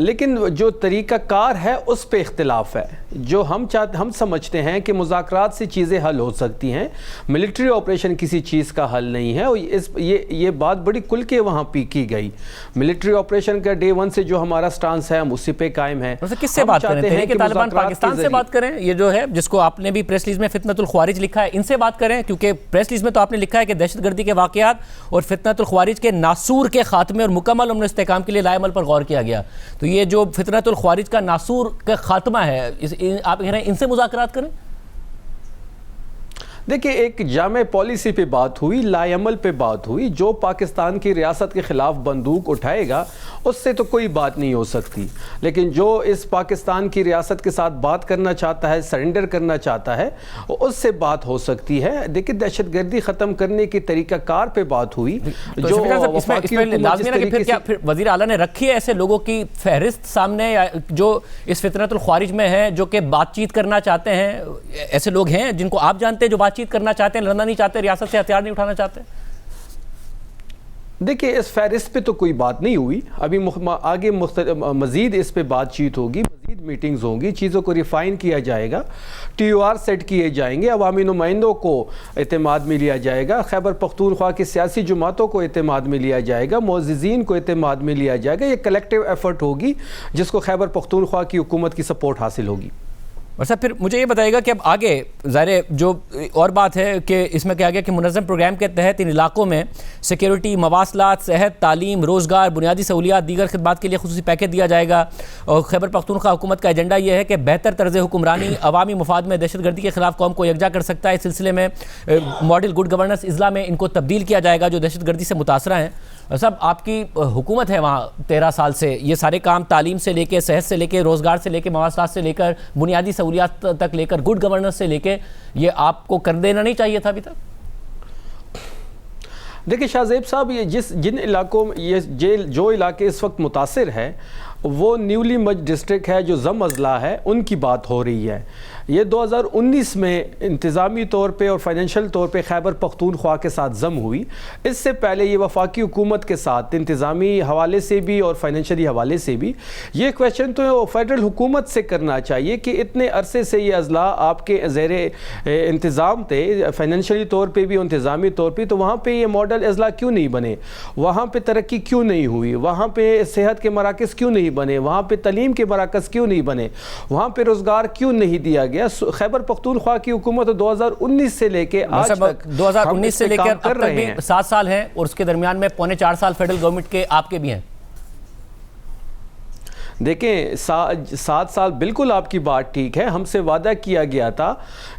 Speaker 8: लेकिन जो तरीक़ा कार है उस पे इख्तिलाफ है। जो हम समझते हैं कि मुज़ाकरात से चीज़ें हल हो सकती हैं, मिलिट्री ऑपरेशन किसी चीज़ का हल नहीं है, और ये बात बड़ी खुल के वहाँ पी की गई। मिलिट्री ऑपरेशन का डे 1 से जो हमारा स्टांस है हम उसी पे कायम है।
Speaker 1: किससे बात करें हैं कि तालिबान पाकिस्तान से बात करें, ये जो है जिसको आपने भी प्रेस रिलीज में फितनतुल ख्वारिज लिखा है, इनसे बात करें, क्योंकि प्रेस रिलीज में तो आपने लिखा है कि दहशतगर्दी के वाक़यात और फितनतुल ख्वारिज के नासूर के खात्मे और मुकम्मल अमन इस्तेहकाम के लिए लाएमल पर गौर किया गया। तो ये जो फितनतुल ख्वारिज का नासूर का खात्मा है, आप कह रहे हैं इनसे मुज़ाकरात करें?
Speaker 8: देखिए, एक जामे पॉलिसी पे बात हुई, लाएमल पे बात हुई। जो पाकिस्तान की रियासत के ख़िलाफ़ बंदूक उठाएगा उससे तो कोई बात नहीं हो सकती, लेकिन जो इस पाकिस्तान की रियासत के साथ बात करना चाहता है, सरेंडर करना चाहता है, उससे बात हो सकती है। देखिए, दहशतगर्दी ख़त्म करने की तरीक़ाकार पे बात हुई।
Speaker 1: तो जो फिर वज़ीर आला ने रखी है ऐसे लोगों की फहरिस्त सामने जो इस फितनतुल ख्वारिज में है, जो कि बातचीत करना चाहते हैं, ऐसे लोग हैं जिनको आप जानते हैं जो बातचीत करना चाहते हैं, लड़ना नहीं चाहते, रियासत से हथियार नहीं उठाना चाहते?
Speaker 8: देखिए, इस फहरिस्त पे तो कोई बात नहीं हुई। अभी आगे मज़ीद इस पे बातचीत होगी, मज़ीद मीटिंग्स होंगी, चीज़ों को रिफ़ाइन किया जाएगा, TOR सेट किए जाएंगे, अवामी नुमाइंदों को एतमाद में लिया जाएगा, खैबर पख्तूनख्वा की सियासी जमातों को एतमाद में लिया जाएगा, मुअज़्ज़िज़ीन को एतमाद में लिया जाएगा। ये कलेक्टिव एफर्ट होगी जिसको खैबर पख्तूनख्वा की हुकूमत की सपोर्ट हासिल होगी।
Speaker 1: और सर फिर मुझे ये बताइएगा कि अब आगे ज़ाहिर जो और बात है कि इसमें क्या गया कि मुनज़्ज़म प्रोग्राम के तहत इन इलाकों में सिक्योरिटी, मवासलात, सेहत, तालीम, रोज़गार, बुनियादी सहूलियात, दीगर खिदमात के लिए खुसूसी पैकेज दिया जाएगा। और खैबर पख्तूनख्वा हुकूमत का एजेंडा ये है कि बेहतर तर्ज़ हुक्मरानी अवामी मफाद में दहशतगर्दी के खिलाफ कौम को यकजा कर सकता है। इस सिलसिले में मॉडल गुड गवर्नेंस इज़ला में इनको तब्दील किया जाएगा जो दहशतगर्दी से मुतासरा हैं। सब आपकी हुकूमत है वहाँ 13 साल से, ये सारे काम तालीम से लेके, सेहत से लेके, रोज़गार से लेके, मवासलात से लेकर, बुनियादी सहूलियात तक लेकर, गुड गवर्नेंस से लेके, ये आपको कर देना नहीं चाहिए था अभी तक?
Speaker 8: देखिए शाहजेब साहब, ये जिन इलाकों में ये जो इलाके इस वक्त मुतासिर है वो न्यूली मर्ज डिस्ट्रिक्ट है, जो जम अजला है, उनकी बात हो रही है। ये 2019 में इंतज़ामी तौर पे और फाइनेंशियल तौर पे खैबर पख्तूनख्वा के साथ जम हुई। इससे पहले ये वफाकी हुकूमत के साथ इंतज़ामी हवाले से भी और फाइनेंशियली हवाले से भी। ये क्वेश्चन तो फेडरल हुकूमत से करना चाहिए कि इतने अरसे से ये अजला आपके ज़ेर इंतज़ाम थे, फाइनेंशियली तौर पर भी और इंतज़ामी तौर पर, तो वहाँ पर ये मॉडल अजला क्यों नहीं बने, वहाँ पर तरक्की क्यों नहीं हुई, वहाँ पर सेहत के मराकज़ क्यों नहीं बने, वहाँ पे तालीम के मराकज़ क्यों नहीं बने, वहाँ पे रोज़गार क्यों नहीं दिया गया। खैबर पख्तूनख्वा की हुकूमत 2019 से लेके आज तक
Speaker 1: 2019 से लेकर अब तक भी 7 साल हैं और उसके दरमियान में 3.25 साल फेडरल गवर्नमेंट के आपके भी हैं।
Speaker 8: देखें 7 साल बिल्कुल आपकी बात ठीक है। हमसे वादा किया गया था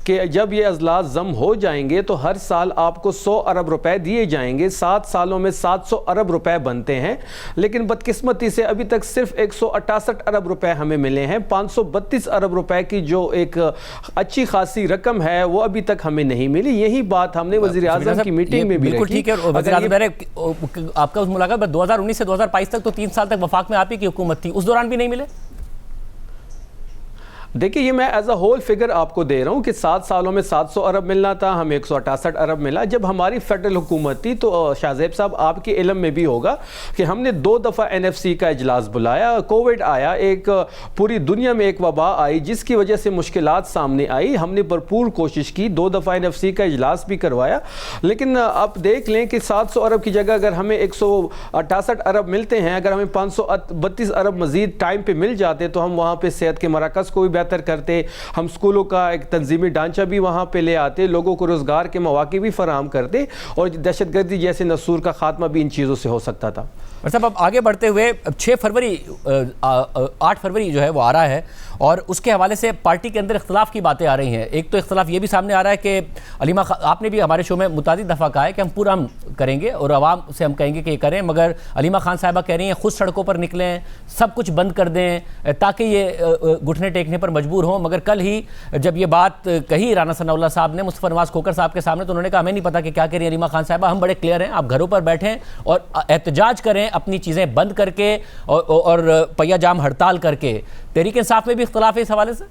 Speaker 8: कि जब ये अजला जम हो जाएंगे तो हर साल आपको 100 अरब रुपए दिए जाएंगे। 7 सालों में 700 अरब रुपए बनते हैं, लेकिन बदकिस्मती से अभी तक सिर्फ 168 अरब रुपए हमें मिले हैं। 532 अरब रुपए की जो एक अच्छी खासी रकम है वो अभी तक हमें नहीं मिली। यही बात हमने वज़ीर आज़म की मीटिंग में भी
Speaker 1: बिल्कुल ठीक है। आपका उस मुलाकात 2019 से 2022 तक तो 3 साल तक वफाक में आप ही की हुकूमत थी, उस दौरान भी नहीं मिले।
Speaker 8: देखिए ये मैं एज अ होल फिगर आपको दे रहा हूँ कि 7 सालों में 700 अरब मिलना था, हमें 168 अरब मिला। जब हमारी फेडरल हुकूमत थी तो शाहजेब साहब आपके इल्म में भी होगा कि हमने 2 दफ़ा NFC का इजलास बुलाया। कोविड आया, एक पूरी दुनिया में एक वबा आई जिसकी वजह से मुश्किलात सामने आई। हमने भरपूर कोशिश की, 2 दफ़ा NFC का इजलास भी करवाया, लेकिन आप देख लें कि 700 अरब की जगह अगर हमें 168 अरब मिलते हैं, अगर हमें 532 अरब मज़ीद टाइम पर मिल जाते तो हम वहाँ पर सेहत के मराकज़ को भी करते, हम स्कूलों का एक तंजीमी ढांचा भी वहां पे ले आते, लोगों को रोजगार के मौके भी फराहम करते और दहशतगर्दी जैसे नसूर का खात्मा भी इन चीज़ों से हो सकता था।
Speaker 1: और साहब अब आगे बढ़ते हुए 8 फरवरी जो है वो आ रहा है और उसके हवाले से पार्टी के अंदर इख्तलाफ की बातें आ रही हैं। एक तो इख्तलाफ ये भी सामने आ रहा है कि अलीमा खान, आपने भी हमारे शो में मुतादिद दफ़ा कहा है कि हम पूरा हम करेंगे और आवाम से हम कहेंगे कि ये करें, मगर अलीमा खान साहिबा कह रही हैं खुद सड़कों पर निकलें, सब कुछ बंद कर दें ताकि ये घुटने टेकने पर मजबूर हों। मगर कल ही जब ये बात कही राना सनाउल्लाह साहब ने मुस्तफ़ा नवाज़ खोखर साहब के सामने, तो उन्होंने कहा हमें नहीं पता कि क्या कह रही है अलीमा खान साहिबा, हम बड़े क्लियर हैं, आप घरों पर बैठें और एहतजाज करें अपनी चीज़ें बंद करके और पहिया जाम हड़ताल करके। तहरीक इंसाफ में भी इख्तलाफ है इस हवाले से?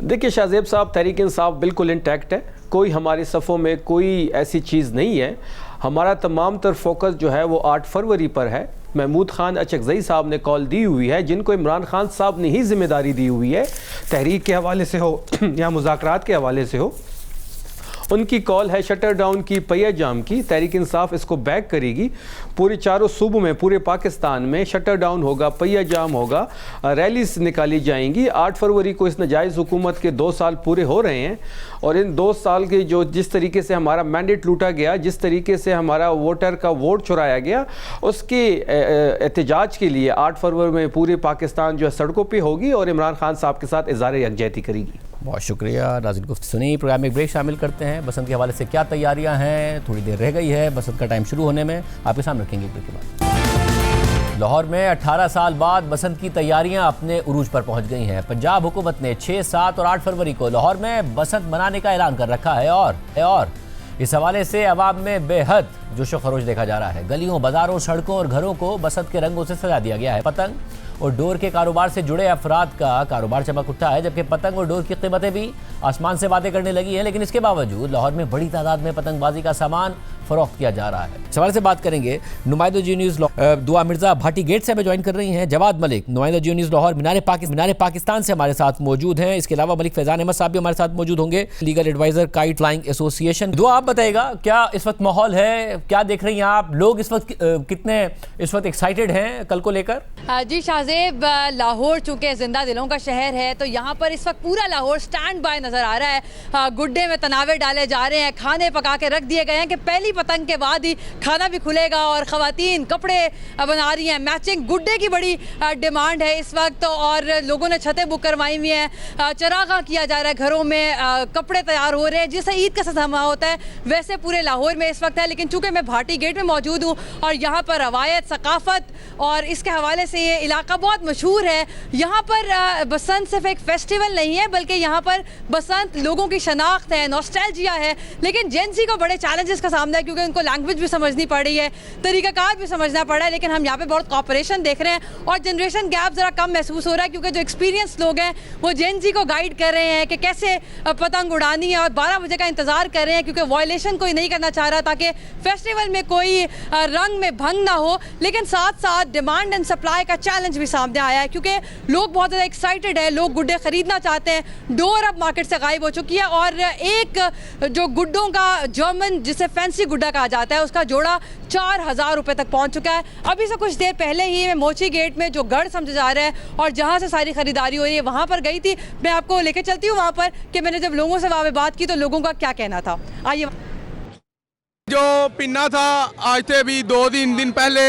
Speaker 8: देखिए शाहजेब साहब, तहरीक इंसाफ बिल्कुल इंटैक्ट है, कोई हमारे सफ़ों में कोई ऐसी चीज़ नहीं है। हमारा तमाम तर फोकस जो है वो 8 फरवरी पर है। महमूद खान अचकज़ई साहब ने कॉल दी हुई है, जिनको इमरान खान साहब ने ही जिम्मेदारी दी हुई है, तहरीक के हवाले से हो या मुज़ाकरात के हवाले से हो। उनकी कॉल है शटर डाउन की, पहिया जाम की। तहरीक इंसाफ इसको बैक करेगी। पूरे चारों सूबों में, पूरे पाकिस्तान में शटर डाउन होगा, पहिया जाम होगा, रैलीज निकाली जाएंगी। 8 फरवरी को इस नाजायज़ हुकूमत के 2 साल पूरे हो रहे हैं और इन 2 साल के जो जिस तरीके से हमारा मैंडेट लूटा गया, जिस तरीके से हमारा वोटर का वोट चुराया गया, उसके एहतजाज के लिए 8 फरवरी में पूरे पाकिस्तान जो है सड़कों पर होगी और इमरान खान साहब के साथ इज़हार यकजहती करेगी।
Speaker 1: बहुत शुक्रिया नाज़रीन, गुफ्तगू सुनी। प्रोग्राम में एक ब्रेक शामिल करते हैं। बसंत के हवाले से क्या तैयारियां हैं, थोड़ी देर रह गई है बसंत का टाइम शुरू होने में, आपके सामने रखेंगे ब्रेक के बाद। लाहौर में 18 साल बाद बसंत की तैयारियां अपने उरूज पर पहुंच गई हैं। पंजाब हुकूमत ने 6, 7 और 8 फरवरी को लाहौर में बसंत मनाने का ऐलान कर रखा है और इस हवाले से अवाम में बेहद जोशो खरोश देखा जा रहा है। गलियों, बाजारों, सड़कों और घरों को बसंत के रंगों से सजा दिया गया है। पतंग और डोर के कारोबार से जुड़े अफराद का कारोबार चमक उठा है, जबकि पतंग और डोर की कीमतें भी आसमान से बातें करने लगी हैं। लेकिन इसके बावजूद लाहौर में बड़ी तादाद में पतंगबाजी का सामान फरोख्त किया जा रहा है। इस हवाले से बात करेंगे नुमाइंदा जियो न्यूज़ दुआ मिर्जा भाटी गेट से हमें ज्वाइन कर रही हैं। जवाद मलिक नुमाइंदा जियो न्यूज़ लाहौर मीनार पाकिस्तान से हमारे साथ मौजूद हैं। इसके अलावा मलिक फैजान अहमद साहब भी हमारे साथ मौजूद होंगे, legal adviser kite flying association. Dua आप बताइएगा क्या इस वक्त माहौल है, क्या देख रही हैं आप? लोग इस वक्त कितने इस वक्त एक्साइटेड हैं कल को लेकर?
Speaker 9: जी शाहजेब, लाहौर चूँकि जिंदा दिलों का शहर है तो यहाँ पर इस वक्त पूरा लाहौर स्टैंड बाय नज़र आ रहा है। गुड्डे में तनावे डाले जा रहे हैं, खाने पका के रख दिए गए हैं कि पहली पतंग के बाद ही खाना भी खुलेगा और ख़वातीन कपड़े बना रही हैं। मैचिंग गुड्डे की बड़ी डिमांड है इस वक्त और लोगों ने छतें बुक करवाई हुई हैं, चरागा किया जा रहा है, घरों में कपड़े तैयार हो रहे हैं। जैसे ईद का समा होता है वैसे पूरे लाहौर में इस वक्त है। लेकिन चूँकि मैं भाटी गेट में मौजूद हूँ और यहाँ पर रवायत, सकाफ़त और इसके हवाले से ये इलाका बहुत मशहूर है। यहाँ पर बसंत सिर्फ एक फेस्टिवल नहीं है बल्कि यहाँ पर बसंत लोगों की शनाख्त है, नॉस्टैल्जिया है। लेकिन जेंसी को बड़े चैलेंजेस का सामना है क्योंकि उनको लैंग्वेज भी समझनी पड़ रही है, तरीक़ाकार भी समझना पड़ रहा है। लेकिन हम यहाँ पे बहुत कॉपरेशन देख रहे हैं और जनरेशन गैप ज़रा कम महसूस हो रहा है क्योंकि जो एक्सपीरियंस लोग हैं वो जेंसी को गाइड कर रहे हैं कि कैसे पतंग उड़ानी है और 12 बजे का इंतज़ार कर रहे हैं क्योंकि वायलेशन कोई नहीं करना चाह रहा ताकि फेस्टिवल में कोई रंग में भंग ना हो। लेकिन साथ साथ डिमांड एंड सप्लाई का चैलेंज भी सामने आया है क्योंकि लोग बहुत ज़्यादा एक्साइटेड है, लोग गुड्डे ख़रीदना चाहते हैं। डोर अब मार्केट से गायब हो चुकी है और एक जो गुड्डों का जर्मन जिसे फैंसी गुड्डा कहा जाता है उसका जोड़ा 4000 रुपये तक पहुंच चुका है। अभी से कुछ देर पहले ही मैं मोची गेट में जो गढ़ समझा जा रहा है और जहां से सारी खरीदारी हो रही है वहां पर गई थी। मैं आपको लेकर चलती हूं वहां पर कि मैंने जब लोगों से वहां पे बात की तो लोगों का क्या कहना था। आइए।
Speaker 10: जो पिन्ना था आज से अभी 2-3 दिन पहले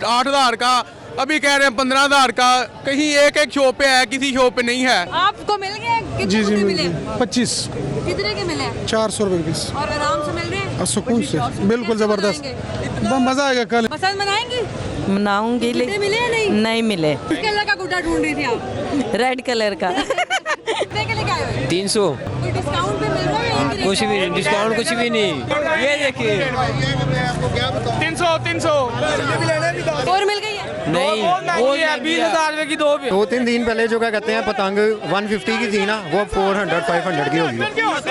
Speaker 10: 8000 का, अभी कह रहे हैं 15000 का। कहीं एक शॉप पे है, किसी शॉप पे नहीं है।
Speaker 9: आपको मिल गए? कितने जी मिले?
Speaker 10: 25।
Speaker 9: कितने के मिले?
Speaker 10: 400 रुपए पीस।
Speaker 9: और आराम से मिल रहे हैं?
Speaker 10: सुकून से, बिल्कुल जबरदस्त, मजा आएगा। कल
Speaker 9: पसंद मनाएंगी?
Speaker 11: मनाऊंगी।
Speaker 9: मिले या नहीं?
Speaker 11: नहीं मिले।
Speaker 9: किस कलर का गुड्डा ढूंढ रही थी आप?
Speaker 11: रेड कलर का।
Speaker 9: कितने के लेके आए हो?
Speaker 12: 300।
Speaker 9: कोई डिस्काउंट पे मिल रहा है?
Speaker 12: कुछ भी नहीं, डिस्काउंट कुछ भी नहीं। ये देखिए
Speaker 10: 300।
Speaker 9: और मिल गई है?
Speaker 12: नहीं, वो
Speaker 10: 20,000 की
Speaker 13: 2-3 दिन पहले जो क्या कहते हैं पतंग 150 की थी ना, वो 400-500 की होगी।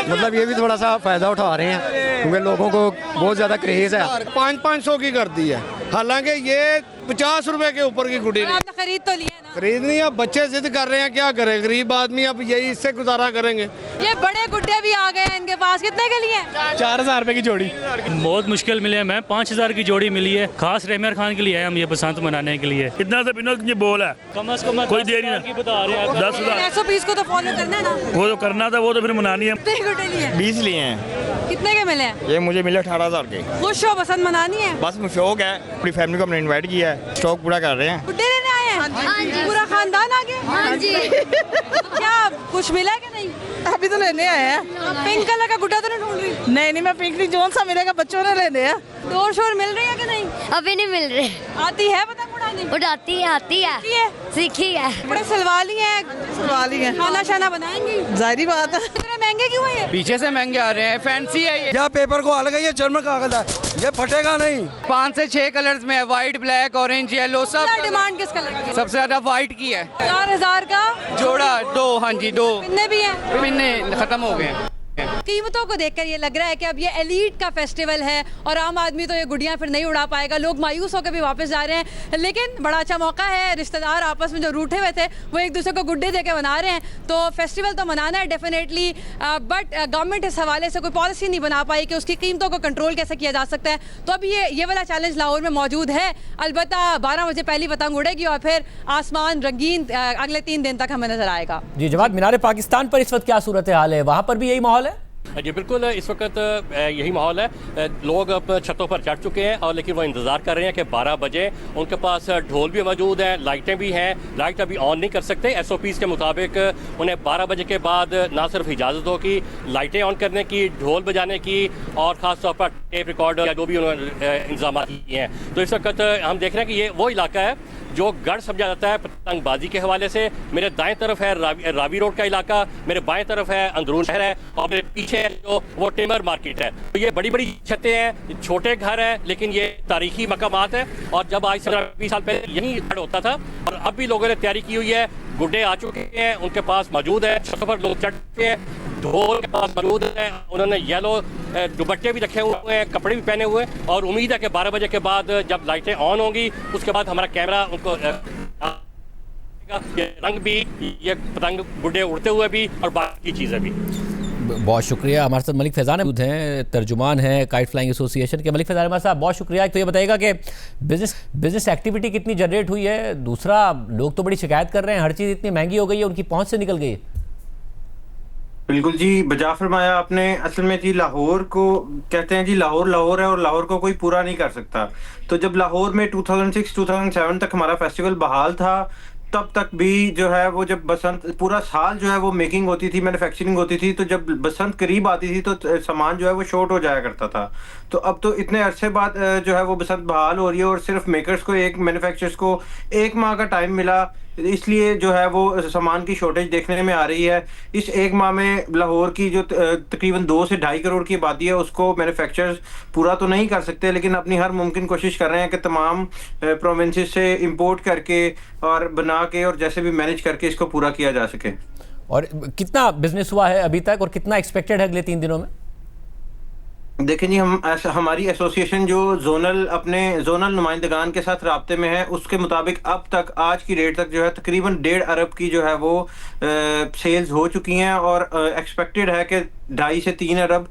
Speaker 13: मतलब ये भी थोड़ा सा फायदा उठा रहे हैं क्योंकि लोगों को बहुत ज्यादा क्रेज है।
Speaker 10: 500 की कर दी है, हालांकि ये 50 रुपए के ऊपर की गुड्डी नहीं।
Speaker 9: आपने खरीद तो लिया ना?
Speaker 10: खरीद नहीं, अब बच्चे जिद कर रहे हैं, क्या करें गरीब आदमी, अब यही इससे गुजारा करेंगे।
Speaker 9: ये बड़े गुड्डे भी आ गए हैं इनके पास, कितने के लिए?
Speaker 10: 4000 रुपए की जोड़ी।
Speaker 14: बहुत मुश्किल मिले हैं, मैं 5000 की जोड़ी मिली है, खास रहमान खान के लिए है हम ये बसंत मनाने के लिए।
Speaker 7: कितना से बिना ये बोल है,
Speaker 14: कम से कम
Speaker 7: कोई देरी नहीं
Speaker 14: बता रहे हैं।
Speaker 7: 10,000
Speaker 9: SOPs को तो फॉलो करना है ना,
Speaker 7: वो तो करना था, वो तो फिर मनानी है।
Speaker 9: कितने गुड्डे लिए?
Speaker 13: 20 लिए हैं।
Speaker 9: कितने के मिले हैं?
Speaker 13: ये मुझे मिले 18,000 के।
Speaker 9: खुश हो, पसंद मनानी है?
Speaker 13: बस शौक है, पूरी फैमिली को हमने इनवाइट किया है, स्टॉक पूरा कर रहे हैं।
Speaker 9: गुड्डे लेने आए हैं? हाँ जी। पूरा खानदान आ गया? हाँ जी। क्या कुछ मिला कि नहीं?
Speaker 11: अभी तो लेने आए हैं।
Speaker 9: पिंक कलर का गुड्डा तो नहीं ढूंढ रही?
Speaker 11: नहीं, मैं पिंक नहीं, जोन सा मिलेगा बच्चों ने लेने हैं।
Speaker 9: शोर शोर मिल रही है कि नहीं?
Speaker 15: अभी नहीं मिल रहे।
Speaker 9: आती है पतंग उड़ानी?
Speaker 15: उड़ाती है, आती है, सीखी है।
Speaker 9: बड़े सलवाली है,
Speaker 11: सवाल ही है।
Speaker 9: खाना शाना बनाएंगी?
Speaker 11: जाहिर बात है।
Speaker 9: इतने महंगे क्यों है ये?
Speaker 12: पीछे से महंगे आ रहे हैं, फैंसी है ये।
Speaker 10: क्या पेपर को अलग है, ये जर्मन कागज है, ये फटेगा नहीं।
Speaker 12: 5 से 6 कलर्स में है, व्हाइट, ब्लैक, ऑरेंज, येलो, सब।
Speaker 9: डिमांड किस कलर की?
Speaker 12: सबसे ज्यादा व्हाइट की है।
Speaker 9: 4000 का
Speaker 12: जोड़ा 2। हाँ जी 2
Speaker 9: पिन्ने भी हैं?
Speaker 12: पिन्ने खत्म हो गए हैं।
Speaker 9: कीमतों को देखकर ये लग रहा है कि अब ये एलीट का फेस्टिवल है और आम आदमी तो ये गुड़ियाँ फिर नहीं उड़ा पाएगा। लोग मायूस होकर भी वापस जा रहे हैं, लेकिन बड़ा अच्छा मौका है। रिश्तेदार आपस में जो रूठे हुए थे वो एक दूसरे को गुड्डे दे के मना रहे हैं, तो फेस्टिवल तो मनाना है डेफिनेटली। बट गवर्नमेंट इस हवाले से कोई पॉलिसी नहीं बना पाई कि उसकी कीमतों को कंट्रोल कैसे किया जा सकता है। तो अब ये वाला चैलेंज लाहौर में मौजूद है। अलबत्ता 12 बजे पहली पतंग उड़ेगी और फिर आसमान रंगीन अगले 3 दिन तक हमें नजर आएगा।
Speaker 1: जी जवाब, मीनार पाकिस्तान पर इस वक्त क्या सूरत हाल है? वहाँ पर भी यही माहौल है?
Speaker 14: जी बिल्कुल, इस वक्त यही माहौल है। लोग अब छतों पर चढ़ चुके हैं और लेकिन वो इंतज़ार कर रहे हैं कि 12 बजे। उनके पास ढोल भी मौजूद हैं, लाइटें भी हैं। लाइट अभी ऑन नहीं कर सकते, SOPs के मुताबिक उन्हें 12 बजे के बाद ना सिर्फ इजाज़त हो कि लाइटें ऑन करने की, ढोल बजाने की और ख़ास तौर पर टेप रिकॉर्डर या जो भी उन्होंने इंतजाम किए हैं। तो इस वक्त हम देख रहे हैं कि ये वो इलाका है जो गढ़ समझा जाता है पतंगबाजी के हवाले से। मेरे दाएं तरफ है रावी रोड का इलाका, मेरे बाएं तरफ है अंदरून शहर है और मेरे पीछे है जो वो टिमर मार्केट है। तो ये बड़ी बड़ी छतें हैं, छोटे घर हैं, लेकिन ये तारीखी मकामात है। और जब आज 15-20 साल पहले यहीं गढ़ होता था और अब भी लोगों ने तैयारी की हुई है गुड्डे आ चुके हैं, उनके पास मौजूद है, छतों पर लोग चढ़ चुके हैं, ढोल के पास मौजूद है, उन्होंने येलो दुपट्टे भी रखे हुए हैं, कपड़े भी पहने हुए हैं और उम्मीद है कि 12 बजे के बाद जब लाइटें ऑन होंगी उसके बाद हमारा कैमरा उनको ये रंग भी, ये पतंग गुड्डे उड़ते हुए भी और बाकी चीज़ें भी।
Speaker 1: बहुत शुक्रिया। हमारे साथ मलिक फैज़ान मौजूद हैं, तर्जुमान हैं काइट फ्लाइंग एसोसिएशन के। मलिक फैज़ान हमारे साथ, बहुत शुक्रिया। तो ये बताइएगा कि बिजनेस एक्टिविटी कितनी जनरेट हुई है, दूसरा लोग तो बड़ी शिकायत कर रहे हैं, हर चीज़ इतनी महंगी हो गई है, उनकी पहुंच से निकल गई है।
Speaker 16: बिल्कुल जी, बजा फरमाया आपने। असल में जी लाहौर को कहते हैं जी लाहौर है और लाहौर को कोई पूरा नहीं कर सकता। तो जब लाहौर में 2006-2007 तक हमारा फेस्टिवल बहाल था, तब तक भी जो है वो जब बसंत पूरा साल जो है वो मेकिंग होती थी, मैन्युफैक्चरिंग होती थी, तो जब बसंत करीब आती थी तो सामान जो है वो शॉर्ट हो जाया करता था। तो अब तो इतने अरसे बाद जो है वो बसंत बहाल हो रही है और सिर्फ मेकर्स को, एक मैन्युफैक्चरर्स को 1 माह का टाइम मिला, इसलिए जो है वो सामान की शॉर्टेज देखने में आ रही है। इस 1 माह में लाहौर की जो तकरीबन 2 से 2.5 करोड़ की आबादी है उसको मैन्युफैक्चरर्स पूरा तो नहीं कर सकते, लेकिन अपनी हर मुमकिन कोशिश कर रहे हैं कि तमाम प्रोविंसेस से इंपोर्ट करके और बना के और जैसे भी मैनेज करके इसको पूरा किया जा सके।
Speaker 1: और कितना बिजनेस हुआ है अभी तक और कितना एक्सपेक्टेड है अगले 3 दिनों में?
Speaker 16: देखें जी, हमारी एसोसिएशन जो जोनल नुमाइंदगान के साथ राब्ते में है, उसके मुताबिक अब तक आज की डेट तक जो है तकरीबन 1.5 अरब की जो है वो सेल्स हो चुकी हैं और एक्सपेक्टेड है कि 2.5 से 3 अरब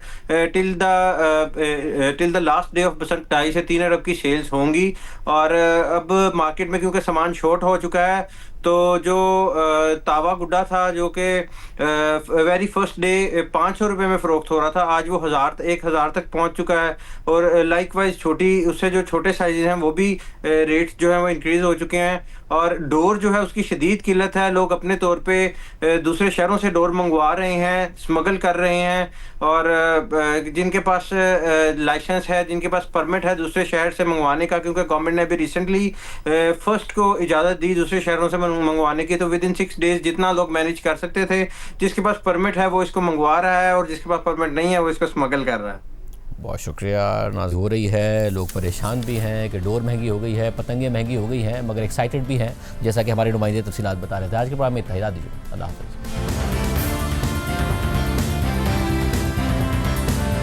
Speaker 16: till the last day of Basant 2.5 से 3 अरब की सेल्स होंगी। और अब मार्केट में क्योंकि सामान शॉर्ट हो चुका है, तो जो तावा गुड्डा था जो कि वेरी फर्स्ट डे 500 रुपये में फ़रोख्त हो रहा था, आज वो 1,000 तक पहुंच चुका है। और लाइकवाइज उससे जो छोटे साइज़ हैं वो भी रेट्स जो हैं वो इंक्रीज़ हो चुके हैं। और डोर जो है उसकी शदीद किल्लत है, लोग अपने तौर पे दूसरे शहरों से डोर मंगवा रहे हैं, स्मगल कर रहे हैं, और जिनके पास लाइसेंस है, जिनके पास परमिट है दूसरे शहर से मंगवाने का, क्योंकि गवर्नमेंट ने अभी रिसेंटली फर्स्ट को इजाज़त दी दूसरे शहरों से मंगवाने की, तो विद इन 6 डेज जितना लोग मैनेज कर सकते थे, जिसके पास परमिट है वो इसको मंगवा रहा है और जिसके पास परमिट नहीं है वो इसको स्मगल कर रहा है।
Speaker 1: बहुत शुक्रिया। नाज हो रही है, लोग परेशान भी हैं कि डोर महंगी हो गई है, पतंगें महंगी हो गई हैं, मगर एक्साइटेड भी हैं, जैसा कि हमारे नुमाइंदे तफसीलात बता रहे थे। आज के प्रोग्राम में इतना ही, दीजिए, अल्लाह हाफ़िज़।